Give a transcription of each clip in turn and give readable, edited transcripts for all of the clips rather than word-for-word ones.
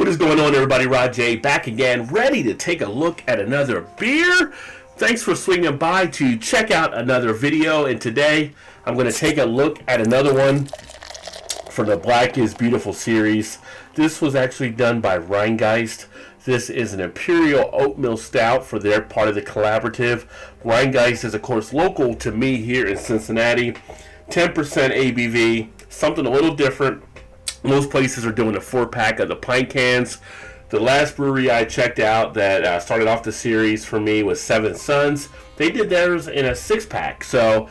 What is going on, everybody? Rod J back again, ready to take a look at another beer. Thanks for swinging by to check out another video, and today I'm going to take a look at another one for the Black is Beautiful series. This was actually done by Rhinegeist. This is an Imperial Oatmeal Stout for their part of the collaborative. Rhinegeist is, of course, local to me here in Cincinnati. 10% ABV, something a little different. Most places are doing a 4-pack of the pint cans. The last brewery I checked out that started off the series for me was Seven Sons. They did theirs in a 6-pack, so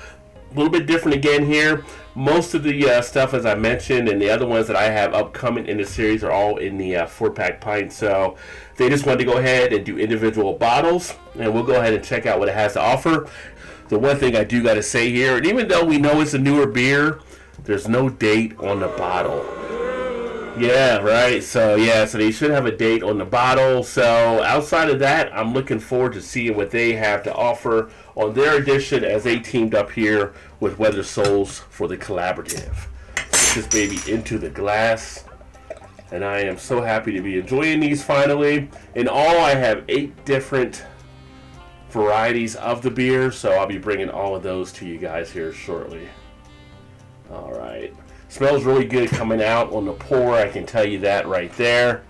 a little bit different again here. Most of the stuff, as I mentioned, and the other ones that I have upcoming in the series are all in the 4-pack pint. So they just wanted to go ahead and do individual bottles, and we'll go ahead and check out what it has to offer. The one thing I do got to say here, and even though we know it's a newer beer, there's no date on the bottle. Yeah, right. So they should have a date on the bottle. So outside of that, I'm looking forward to seeing what they have to offer on their edition as they teamed up here with Weather Souls for the collaborative. Put this baby into the glass, and I am so happy to be enjoying these finally. In all, I have 8 different varieties of the beer, so I'll be bringing all of those to you guys here shortly. All right. Smells really good coming out on the pour, I can tell you that right there.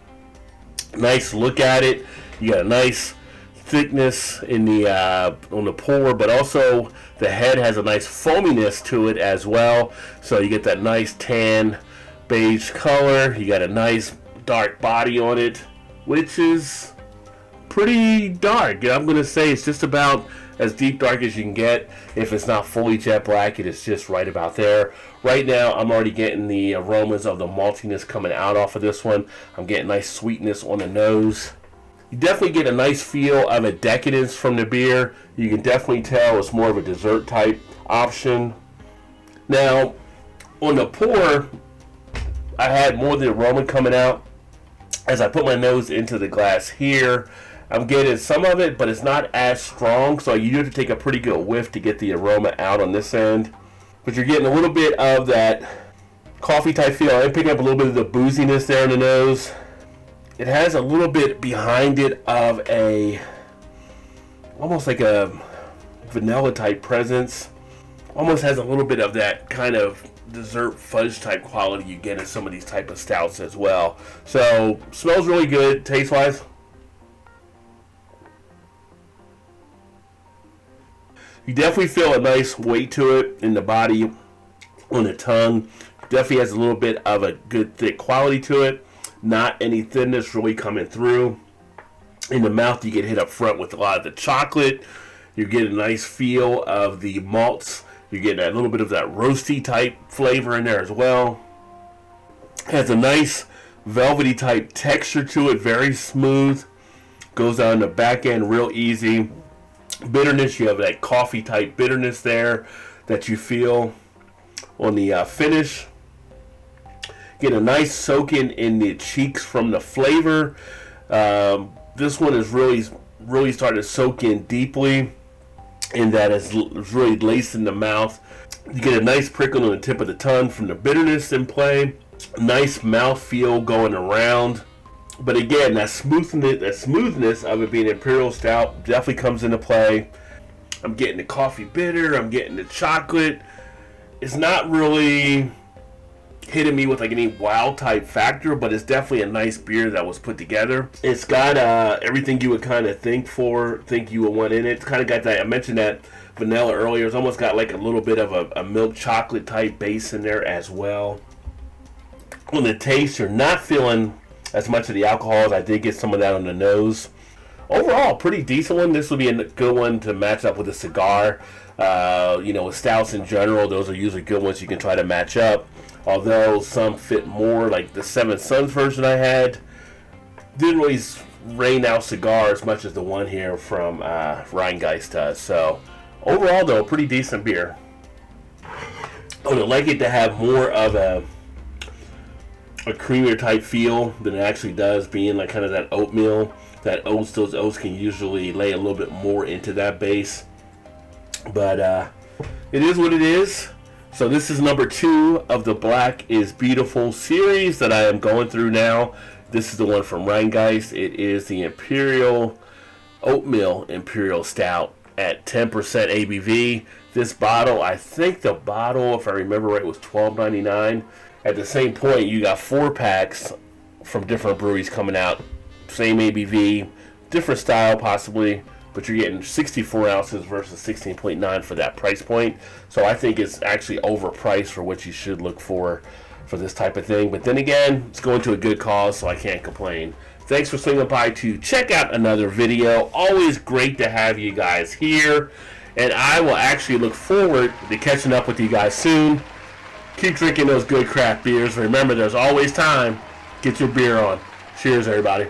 Nice look at it. You got a nice thickness in the on the pour, but also the head has a nice foaminess to it as well. So you get that nice tan beige color. You got a nice dark body on it, which is pretty dark. I'm going to say it's just about as deep dark as you can get. If it's not fully jet black, it is just right about there. Right now, I'm already getting the aromas of the maltiness coming out off of this one. I'm getting nice sweetness on the nose. You definitely get a nice feel of a decadence from the beer. You can definitely tell it's more of a dessert type option. Now, on the pour, I had more of the aroma coming out. As I put my nose into the glass here, I'm getting some of it, but it's not as strong, so you have to take a pretty good whiff to get the aroma out on this end. But you're getting a little bit of that coffee type feel. I'm picking up a little bit of the booziness there in the nose. It has a little bit behind it of almost like a vanilla type presence. Almost has a little bit of that kind of dessert fudge type quality you get in some of these type of stouts as well. So smells really good taste wise. You definitely feel a nice weight to it in the body, on the tongue. Definitely has a little bit of a good thick quality to it. Not any thinness really coming through. In the mouth, you get hit up front with a lot of the chocolate. You get a nice feel of the malts. You're getting a little bit of that roasty type flavor in there as well. Has a nice velvety type texture to it, very smooth. Goes down the back end real easy. Bitterness, you have that coffee type bitterness there that you feel on the finish. Get a nice soak in the cheeks from the flavor. This one is really starting to soak in deeply, in that it's really laced in the mouth. You get a nice prickle on the tip of the tongue from the bitterness in play. Nice mouth feel going around. But again, that smoothness of it being Imperial Stout definitely comes into play. I'm getting the coffee bitter. I'm getting the chocolate. It's not really hitting me with like any wild type factor, but it's definitely a nice beer that was put together. It's got everything you would kind of think you would want in it. It's kind of got that, I mentioned that vanilla earlier. It's almost got like a little bit of a milk chocolate type base in there as well. On the taste, you're not feeling as much of the alcohols. I did get some of that on the nose. Overall, pretty decent one. This would be a good one to match up with a cigar. With stouts in general, those are usually good ones you can try to match up. Although some fit more, like the Seven Sons version I had, didn't really rain out cigar as much as the one here from Rhinegeist does. So overall, though, pretty decent beer. I would like it to have more of a creamier type feel than it actually does, being like kind of that oatmeal. That oats, those oats can usually lay a little bit more into that base. But it is what it is. So this is number 2 of the Black is Beautiful series that I am going through now. This is the one from Rhinegeist. It is the Imperial Oatmeal Imperial Stout at 10% ABV. This bottle, I think the bottle, if I remember right, was $12.99. At the same point, you got 4-packs from different breweries coming out. Same ABV, different style possibly, but you're getting 64 ounces versus 16.9 for that price point. So I think it's actually overpriced for what you should look for this type of thing. But then again, it's going to a good cause, so I can't complain. Thanks for swinging by to check out another video. Always great to have you guys here. And I will actually look forward to catching up with you guys soon. Keep drinking those good craft beers. Remember, there's always time. Get your beer on. Cheers, everybody.